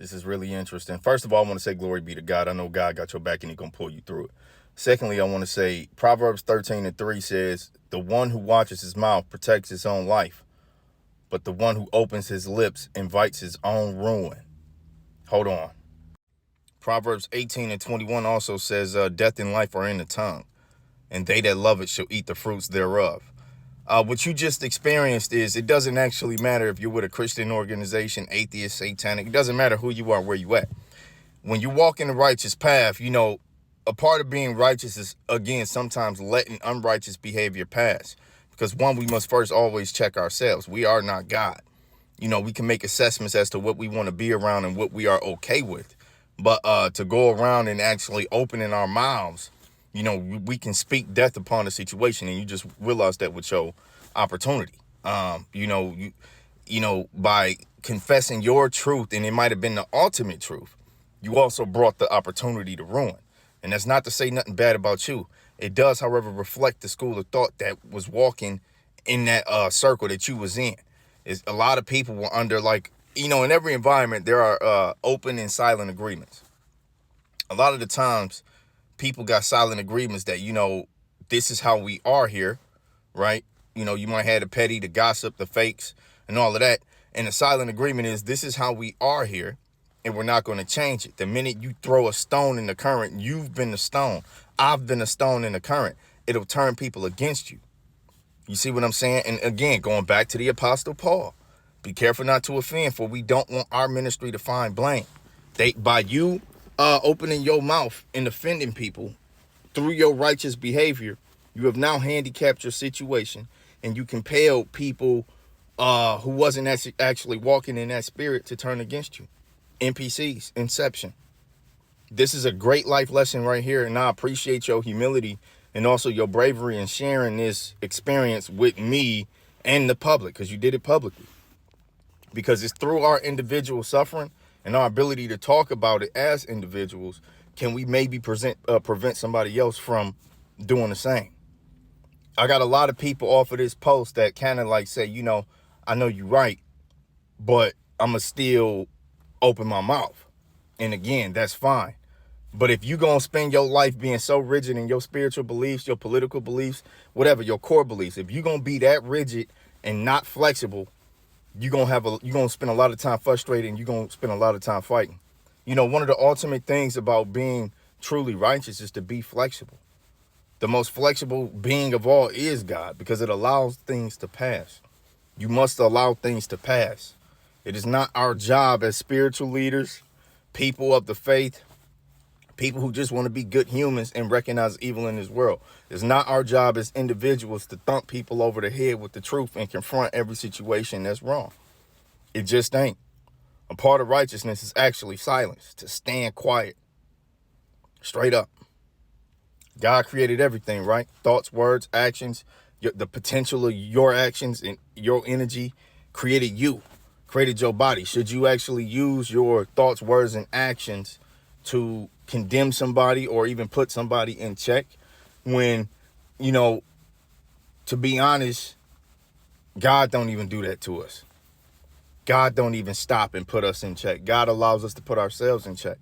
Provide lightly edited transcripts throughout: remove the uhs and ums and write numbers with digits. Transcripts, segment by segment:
This is really interesting. First of all, I want to say glory be to God. I know God got your back and he's going to pull you through it. Secondly, I want to say Proverbs 13:3 says, the one who watches his mouth protects his own life, but the one who opens his lips invites his own ruin. Hold on. Proverbs 18:21 also says, death and life are in the tongue, and they that love it shall eat the fruits thereof. What you just experienced is, it doesn't actually matter if you're with a Christian organization, atheist, satanic. It doesn't matter who you are, where you at. When you walk in the righteous path, a part of being righteous is, again, sometimes letting unrighteous behavior pass. Because one, we must first always check ourselves. We are not God. We can make assessments as to what we want to be around and what we are okay with. But to go around and actually opening our mouths, we can speak death upon a situation, and you just realize that with your opportunity. By confessing your truth, and it might have been the ultimate truth, you also brought the opportunity to ruin. And that's not to say nothing bad about you. It does, however, reflect the school of thought that was walking in that circle that you was in. Is a lot of people were under, in every environment, there are open and silent agreements. A lot of the times, people got silent agreements that, this is how we are here, right? You might have the petty, the gossip, the fakes, and all of that. And the silent agreement is, this is how we are here, and we're not going to change it. The minute you throw a stone in the current, you've been the stone. I've been a stone in the current. It'll turn people against you. You see what I'm saying? And again, going back to the Apostle Paul, be careful not to offend, for we don't want our ministry to find blame. By you opening your mouth and offending people through your righteous behavior, you have now handicapped your situation, and you compelled people who wasn't actually walking in that spirit to turn against you. NPCs, Inception. This is a great life lesson right here, and I appreciate your humility and also your bravery in sharing this experience with me and the public, because you did it publicly. Because it's through our individual suffering and our ability to talk about it as individuals, can we maybe prevent somebody else from doing the same. I got a lot of people off of this post that kind of say, I know you're right, but I'm going to still open my mouth. And again, that's fine. But if you're going to spend your life being so rigid in your spiritual beliefs, your political beliefs, whatever, your core beliefs, if you're going to be that rigid and not flexible, you're going to spend a lot of time frustrated, and you're going to spend a lot of time fighting. One of the ultimate things about being truly righteous is to be flexible. The most flexible being of all is God, because it allows things to pass. You must allow things to pass. It is not our job as spiritual leaders, people of the faith, people who just want to be good humans and recognize evil in this world. It's not our job as individuals to thump people over the head with the truth and confront every situation that's wrong. It just ain't. A part of righteousness is actually silence, to stand quiet. Straight up. God created everything, right? Thoughts, words, actions, the potential of your actions and your energy created you, created your body. Should you actually use your thoughts, words, and actions to condemn somebody or even put somebody in check when, to be honest, God don't even do that to us. God don't even stop and put us in check. God allows us to put ourselves in check.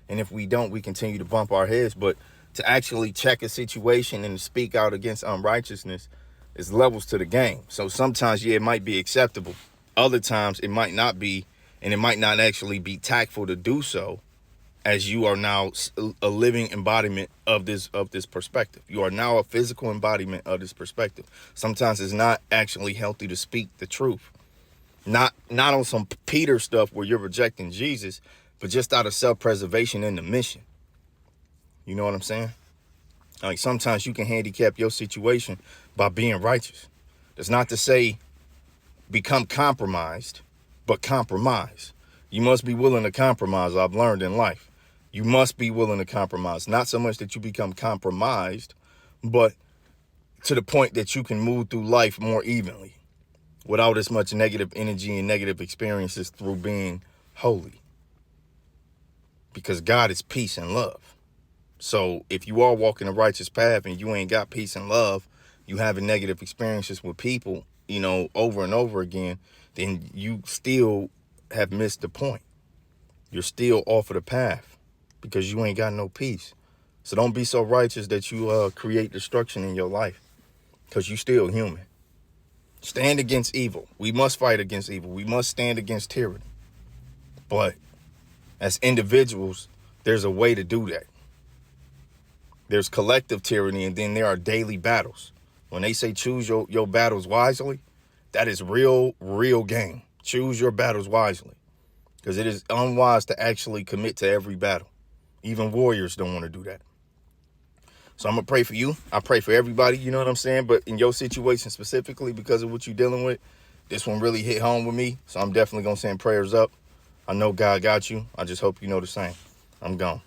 And if we don't, we continue to bump our heads. But to actually check a situation and to speak out against unrighteousness is levels to the game. So sometimes, it might be acceptable. Other times it might not be, and it might not actually be tactful to do so, as you are now a living embodiment of this perspective. You are now a physical embodiment of this perspective. Sometimes it's not actually healthy to speak the truth. Not on some Peter stuff where you're rejecting Jesus, but just out of self-preservation in the mission. You know what I'm saying? Sometimes you can handicap your situation by being righteous. That's not to say become compromised, but compromise. You must be willing to compromise, I've learned in life. You must be willing to compromise. Not so much that you become compromised, but to the point that you can move through life more evenly without as much negative energy and negative experiences through being holy. Because God is peace and love. So if you are walking a righteous path and you ain't got peace and love, you having negative experiences with people, over and over again, then you still have missed the point. you're still off of the path because you ain't got no peace. So don't be so righteous that you create destruction in your life, because you still human. Stand against evil. We must fight against evil. We must stand against tyranny. But as individuals, there's a way to do that. There's collective tyranny, and then there are daily battles. When they say choose your battles wisely, that is real game. Choose your battles wisely, because it is unwise to actually commit to every battle. Even warriors don't want to do that. So I'm going to pray for you. I pray for everybody, you know what I'm saying? But in your situation specifically, because of what you're dealing with, this one really hit home with me. So I'm definitely going to send prayers up. I know God got you. I just hope you know the same. I'm gone.